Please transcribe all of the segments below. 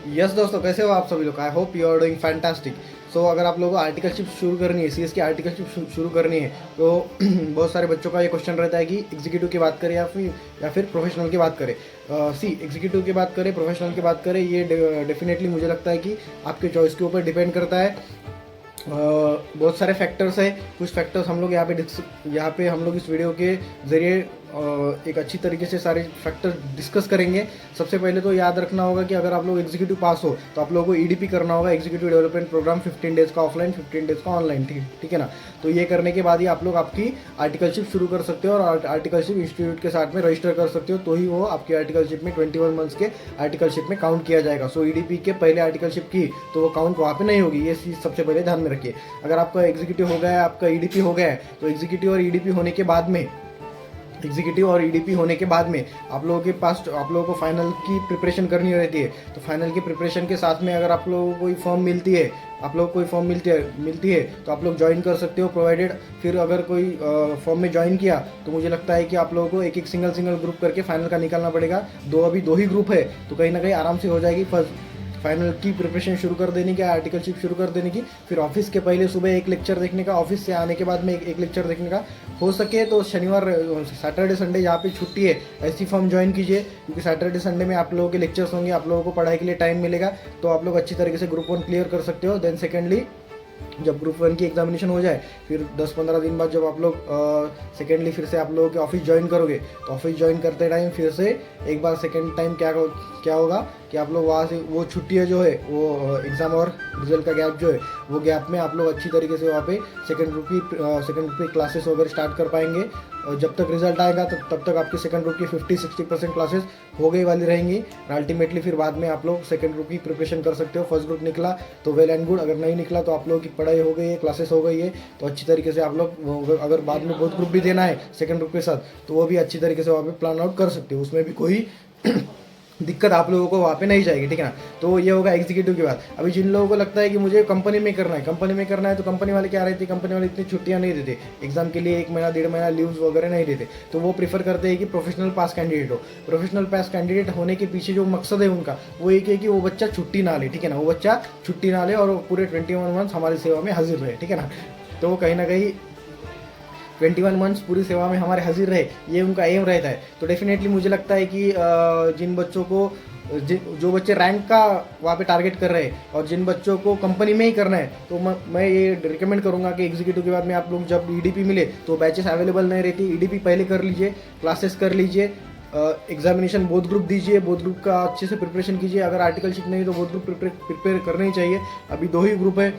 Yes दोस्तों, कैसे हो आप सभी लोग? I hope you are doing fantastic. So अगर आप लोगों को आर्टिकलशिप शुरू करनी है, सीएस की आर्टिकलशिप शुरू करनी है तो बहुत सारे बच्चों का ये क्वेश्चन रहता है कि एग्जीक्यूटिव की बात करें या फिर प्रोफेशनल की बात करें। एग्जीक्यूटिव की बात करें, प्रोफेशनल की बात करें, ये डेफिनेटली मुझे लगता है कि आपके चॉइस के ऊपर डिपेंड करता है। बहुत सारे फैक्टर्स है। कुछ फैक्टर्स हम लोग यहाँ पे हम लोग इस वीडियो के ज़रिए एक अच्छी तरीके से सारे फैक्टर डिस्कस करेंगे। सबसे पहले तो याद रखना होगा कि अगर आप लोग एग्जीक्यूटिव पास हो तो आप लोगों को ईडीपी करना होगा, एग्जीक्यूटिव डेवलपमेंट प्रोग्राम। 15 डेज़ का ऑफलाइन, 15 डेज़ का ऑनलाइन, ठीक है ना। तो ये करने के बाद ही आप लोग आपकी आर्टिकलशिप शुरू कर सकते हो और आर्टिकलशिप इंस्टीट्यूट के साथ में रजिस्टर कर सकते हो, तो ही वो आपकी आर्टिकलशिप में 21 मंथ्स के आर्टिकलशिप में काउंट किया जाएगा। सो ईडीपी के पहले आर्टिकलशिप की तो वो काउंट वहाँ पे नहीं होगी। ये चीज़ सबसे पहले ध्यान में रखिए। अगर आपका एग्जीक्यूटिव हो गया है, आपका ईडीपी हो गया है, तो एग्जीक्यूटिव और ईडीपी होने के बाद में आप लोगों के पास आप लोगों को फाइनल की प्रिपरेशन करनी रहती है। तो फाइनल की प्रिपरेशन के साथ में अगर आप लोगों को कोई फॉर्म मिलती है, तो आप लोग ज्वाइन कर सकते हो, प्रोवाइडेड फिर अगर कोई फॉर्म में ज्वाइन किया तो मुझे लगता है कि आप लोगों को एक एक सिंगल ग्रुप करके फाइनल का निकालना पड़ेगा। अभी दो ही ग्रुप है तो कहीं ना कहीं आराम से हो जाएगी। फर्स्ट फाइनल की प्रिपरेशन शुरू कर देने की, आर्टिकलशिप शुरू कर देने की, फिर ऑफिस के पहले सुबह एक लेक्चर देखने का, ऑफिस से आने के बाद में एक लेक्चर देखने का। हो सके तो शनिवार, सैटरडे संडे जहाँ पे छुट्टी है ऐसी फॉर्म ज्वाइन कीजिए, क्योंकि सैटरडे संडे में आप लोगों के लेक्चर्स होंगे, आप लोगों को पढ़ाई के लिए टाइम मिलेगा, तो आप लोग अच्छी तरीके से ग्रुप 1 क्लियर कर सकते हो। देन सेकेंडली जब ग्रुप 1 की एग्जामिनेशन हो जाए, फिर 10-15 दिन बाद जब आप लोग सेकेंडली फिर से आप लोगों के ऑफिस ज्वाइन करोगे, तो ऑफिस ज्वाइन करते टाइम फिर से एक बार सेकेंड टाइम क्या होगा कि आप लोग वहाँ से वो छुट्टियाँ जो है, वो एग्ज़ाम और रिजल्ट का गैप जो है, वो गैप में आप लोग अच्छी तरीके से वहाँ पे सेकेंड ग्रुप की क्लासेस वगैरह स्टार्ट कर पाएंगे। और जब तक रिजल्ट आएगा तब तक आपकी सेकंड ग्रुप की 50-60% क्लासेस हो गई वाली रहेंगी। अल्टीमेटली फिर बाद में आप लोग सेकंड ग्रुप की प्रिपरेशन कर सकते हो। फर्स्ट ग्रुप निकला तो वेल एंड गुड, अगर नहीं निकला तो आप लोगों की पढ़ाई हो गई है, क्लासेस हो गई है, तो अच्छी तरीके से आप लोग अगर बाद में बोथ ग्रुप भी देना है सेकंड ग्रुप के साथ, तो वो भी अच्छी तरीके से वहाँ पे प्लान आउट कर सकते हो। उसमें भी कोई दिक्कत आप लोगों को वहाँ पे नहीं जाएगी, ठीक है ना। तो ये होगा एग्जीक्यूटिव की बात। अभी जिन लोगों को लगता है कि मुझे कंपनी में करना है, तो कंपनी वाले क्या रहती है, कंपनी वाले इतनी छुट्टियाँ नहीं देते, एग्जाम के लिए 1 महीना 1.5 महीना लीव्स वगैरह नहीं देते, तो वो प्रीफर करते हैं कि प्रोफेशनल पास कैंडिडेट हो। प्रोफेशनल पास कैंडिडेट होने के पीछे जो मकसद है उनका, वो एक है कि वो बच्चा छुट्टी ना ले, ठीक है ना, वो बच्चा छुट्टी ना ले और वो पूरे 21 मंथ्स हमारी सेवा में हाजिर रहे, ठीक है ना। तो वो कहीं ना कहीं 21 मंथ्स पूरी सेवा में हमारे हाजिर रहे, ये उनका एम रहता है। तो डेफिनेटली मुझे लगता है कि जिन बच्चों को जो बच्चे रैंक का वहाँ पे टारगेट कर रहे हैं और जिन बच्चों को कंपनी में ही करना है, तो मैं ये रिकमेंड करूँगा कि एग्जीक्यूटिव के बाद में आप लोग जब ईडीपी मिले तो बैचेस अवेलेबल नहीं रहती, ईडीपी पहले कर लीजिए, क्लासेस कर लीजिए, एग्जामिनेशन बोथ ग्रुप दीजिए, बोथ ग्रुप का अच्छे से प्रिपरेशन कीजिए। अगर आर्टिकलशिप नहीं तो बोथ ग्रुप प्रिपेयर करना ही चाहिए। अभी 2 ही ग्रुप है,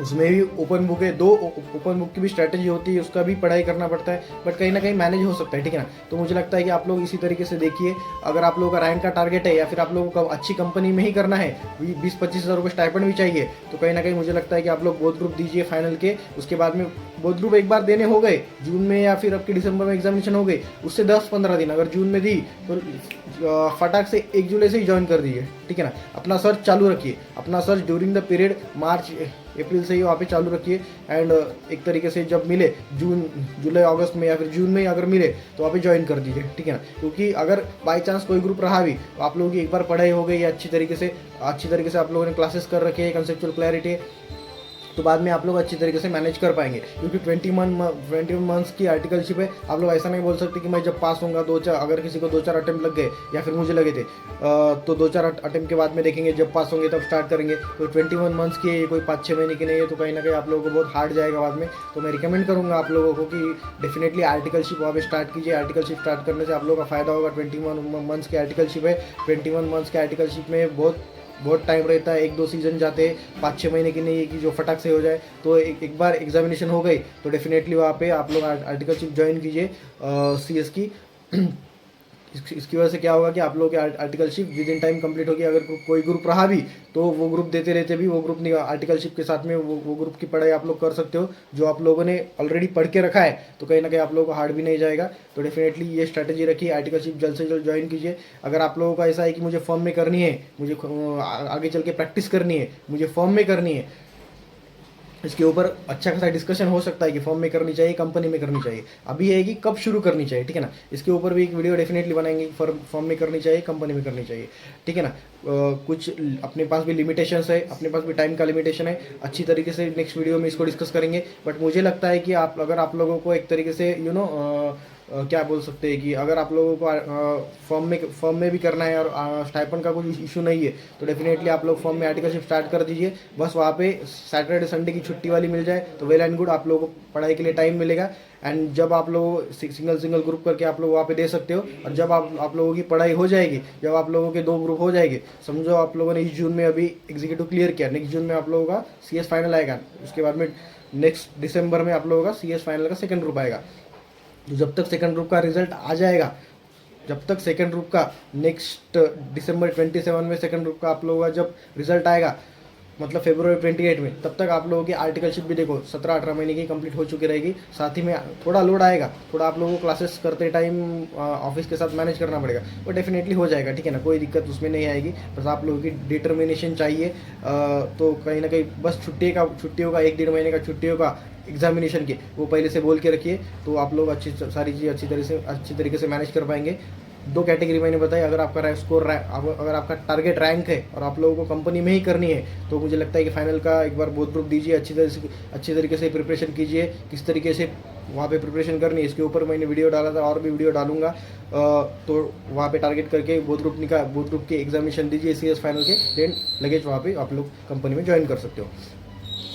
उसमें भी ओपन बुक है, 2 ओपन बुक की भी स्ट्रैटेजी होती है, उसका भी पढ़ाई करना पड़ता है, बट कहीं ना कहीं मैनेज हो सकता है, ठीक है ना। तो मुझे लगता है कि आप लोग इसी तरीके से देखिए। अगर आप लोगों का रैंक का टारगेट है या फिर आप लोगों को अच्छी कंपनी में ही करना है, 20-25 हज़ार रुपये स्टाइपेंड भी चाहिए, तो कहीं ना कहीं मुझे लगता है कि आप लोग बोथ ग्रुप दीजिए फाइनल के। उसके बाद में बोथ ग्रुप एक बार देने हो गए जून में या फिर आपके दिसंबर में एग्जामिनेशन हो गई, उससे 10-15 दिन अगर जून में दी तो फटाक से 1 जुलाई से ही ज्वाइन कर दीजिए, ठीक है ना। अपना सर्च चालू रखिए, अपना सर्च ड्यूरिंग द पीरियड मार्च अप्रैल से ही वहाँ पे चालू रखिए। एंड एक तरीके से जब मिले जून जुलाई अगस्त में या फिर जून में अगर मिले तो वहाँ पे ज्वाइन कर दीजिए, ठीक है ना। क्योंकि अगर बाई चांस कोई ग्रुप रहा भी तो आप लोगों की एक बार पढ़ाई हो गई अच्छी तरीके से आप लोगों ने क्लासेस कर रखे हैं, कंसेप्चुअल क्लैरिटी, तो बाद में आप लोग अच्छी तरीके से मैनेज कर पाएंगे। क्योंकि 21 मंथ्स की आर्टिकलशिप है, आप लोग ऐसा नहीं बोल सकते कि मैं जब पास होऊंगा 2-4, अगर किसी को 2-4 अटेम्प्ट लग गए या फिर मुझे लगे थे तो 2-4 अटेम्प्ट के बाद में देखेंगे, जब पास होंगे तब स्टार्ट करेंगे। तो 21 मंथ्स की कोई 5-6 महीने की नहीं है, तो कहीं ना कहीं आप लोगों को बहुत हार्ड जाएगा बाद में। तो मैं रिकमेंड करूँगा आप लोगों को कि डेफिनेटली आर्टिकलशिप वहाँ पर स्टार्ट कीजिए। आर्टिकलशिप स्टार्ट करने से आप लोगों का फायदा होगा। 21 मंथ्स की आर्टिकलशिप है, 21 मंथ्स की आर्टिकलशिप में बहुत टाइम रहता है, 1-2 सीजन जाते हैं, 5-6 महीने की नहीं है कि जो फटाक से हो जाए। तो एक बार एग्जामिनेशन हो गई तो डेफिनेटली वहाँ पे आप लोग आर्टिकलशिप ज्वाइन कीजिए सीएस की। इसकी वजह से क्या होगा कि आप लोगों की articleship with in time complete होगी। अगर कोई ग्रुप रहा भी तो वो ग्रुप देते रहते भी वो ग्रुप नहीं, आर्टिकलशिप के साथ में वो ग्रुप की पढ़ाई आप लोग कर सकते हो जो आप लोगों ने ऑलरेडी पढ़ के रखा है, तो कहीं ना कहीं आप लोगों को हार्ड भी नहीं जाएगा। तो डेफिनेटली ये स्ट्रैटेजी रखिए, आर्टिकलशिप जल्द से जल्द ज्वाइन कीजिए। अगर आप लोगों का ऐसा है कि मुझे फॉर्म में करनी है, मुझे आगे चल के प्रैक्टिस करनी है, मुझे फॉर्म में करनी है, इसके ऊपर अच्छा खासा डिस्कशन हो सकता है कि फॉर्म में करनी चाहिए, कंपनी में करनी चाहिए। अभी है कि कब शुरू करनी चाहिए, ठीक है ना। इसके ऊपर भी एक वीडियो डेफिनेटली बनाएंगे, फॉर्म में करनी चाहिए, कंपनी में करनी चाहिए, ठीक है ना। कुछ अपने पास भी लिमिटेशंस है, अपने पास भी टाइम का लिमिटेशन है। अच्छी तरीके से नेक्स्ट वीडियो में इसको डिस्कस करेंगे। बट मुझे लगता है कि अगर आप लोगों को एक तरीके से क्या बोल सकते हैं कि अगर आप लोगों को फॉर्म में भी करना है और स्टाइपेंड का कोई इशू नहीं है, तो डेफिनेटली आप लोग फॉर्म में आर्टिकलशिप स्टार्ट कर दीजिए। बस वहाँ पे सैटरडे संडे की छुट्टी वाली मिल जाए तो वेल एंड गुड, आप लोगों को पढ़ाई के लिए टाइम मिलेगा। एंड जब आप लोग सिंगल ग्रुप करके आप लोग वहाँ पे दे सकते हो। और जब आप लोगों की पढ़ाई हो जाएगी, जब आप लोगों के 2 ग्रुप हो जाएंगे, समझो आप लोगों ने इस जून में अभी एग्जीक्यूटिव क्लियर किया, नेक्स्ट जून में आप लोगों का CS फाइनल आएगा, उसके बाद में नेक्स्ट दिसंबर में आप लोगों का CS फाइनल का सेकंड ग्रुप आएगा। तो जब तक सेकंड ग्रुप का रिजल्ट आ जाएगा, जब तक सेकंड ग्रुप का नेक्स्ट दिसंबर 27 में सेकंड ग्रुप का आप लोगों का जब रिजल्ट आएगा, मतलब फरवरी 28 में, तब तक आप लोगों की आर्टिकलशिप भी देखो 17-18 महीने की कंप्लीट हो चुकी रहेगी। साथ ही में थोड़ा लोड आएगा, थोड़ा आप लोगों को क्लासेस करते टाइम ऑफिस के साथ मैनेज करना पड़ेगा, वो डेफिनेटली हो जाएगा, ठीक है ना। कोई दिक्कत उसमें नहीं आएगी। बस आप लोगों की डिटर्मिनेशन चाहिए। तो कहीं ना कहीं बस छुट्टियों का 1-1.5 महीने का छुट्टियों का एग्जामिनेशन के वो पहले से बोल के रखिए, तो आप लोग सारी चीज़ें अच्छी तरीके से मैनेज कर पाएंगे। 2 कैटेगरी मैंने बताई। अगर आपका अगर आपका टारगेट रैंक है और आप लोगों को कंपनी में ही करनी है, तो मुझे लगता है कि फाइनल का एक बार बोथ ग्रुप दीजिए, अच्छी तरीके से प्रिपरेशन कीजिए। किस तरीके से वहाँ पे प्रिपरेशन करनी है, इसके ऊपर मैंने वीडियो डाला था और भी वीडियो डालूंगा। तो वहाँ पे टारगेट करके बोथ ग्रुप के एग्जामिनेशन दीजिए CS फाइनल के, देन लगेज वहाँ पे आप लोग कंपनी में ज्वाइन कर सकते हो।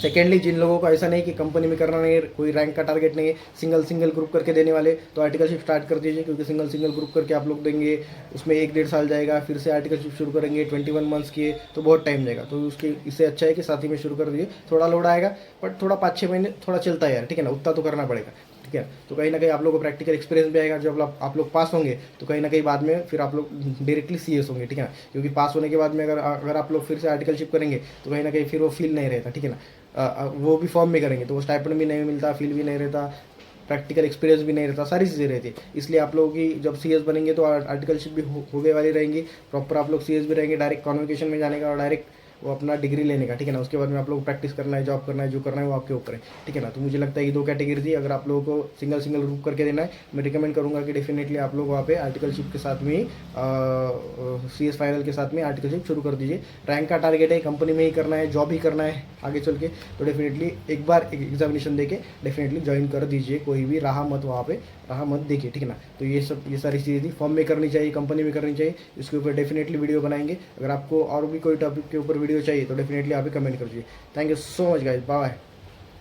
सेकेंडली, जिन लोगों को ऐसा नहीं कि कंपनी में करना नहीं है, कोई रैंक का टारगेट नहीं है, सिंगल ग्रुप करके देने वाले, तो आर्टिकलशिप स्टार्ट कर दीजिए। क्योंकि सिंगल ग्रुप करके आप लोग देंगे, उसमें 1-1.5 साल जाएगा, फिर से आर्टिकलशिप शुरू करेंगे 21 मंथ्स की, तो बहुत टाइम जाएगा। तो इससे अच्छा है कि साथ ही में शुरू कर दीजिए। थोड़ा लोड आएगा, बट थोड़ा 5-6 महीने थोड़ा चलता है यार, ठीक है ना, उतना तो करना पड़ेगा, ठीक है। तो कहीं ना कहीं आप लोगों को प्रैक्टिकल एक्सपीरियंस भी आएगा। जब आप लोग पास होंगे, तो कहीं ना कहीं बाद में फिर आप लोग डायरेक्टली CS होंगे, ठीक है ना। क्योंकि पास होने के बाद में अगर आप लोग फिर से आर्टिकलशिप करेंगे, तो कहीं ना कहीं फिर वो फील नहीं रहता, ठीक है ना। वो भी फॉर्म में करेंगे तो वो स्टाइपेंड भी नहीं मिलता, फील भी नहीं रहता, प्रैक्टिकल एक्सपीरियंस भी नहीं रहता, सारी चीज़ें रहती है। इसलिए आप लोगों की जब CS बनेंगे तो आर्टिकलशिप भी होने वाली रहेंगी, प्रॉपर आप लोग CS भी रहेंगे, डायरेक्ट कॉन्वोकेशन में जाने का और डायरेक्ट वो अपना डिग्री लेने का, ठीक है ना। उसके बाद में आप लोग प्रैक्टिस करना है, जॉब करना है, जो करना है वो आपके ऊपर है, ठीक है ना। तो मुझे लगता है कि 2 कैटेगरी थी। अगर आप लोगों को सिंगल ग्रुप करके देना है, मैं रिकमेंड करूँगा कि डेफिनेटली आप लोग वहाँ पे आर्टिकलशिप के साथ में ही CS फाइनल के साथ में आर्टिकलशिप शुरू कर दीजिए। रैंक का टारगेट है, कंपनी में ही करना है, जॉब ही करना है आगे चल के, तो डेफिनेटली एक बार एग्जामिनेशन दे के डेफिनेटली ज्वाइन कर दीजिए। कोई भी रहा मत वहाँ पे, रहा मत देखिए, ठीक है ना। तो ये सारी चीज़ें थी। फॉर्म में करनी चाहिए, कंपनी में करनी चाहिए, इसके ऊपर डेफिनेटली वीडियो बनाएंगे। अगर आपको और भी कोई टॉपिक के ऊपर वीडियो चाहिए तो डेफिनेटली आप कमेंट कर दीजिए। Thank you so much guys, bye.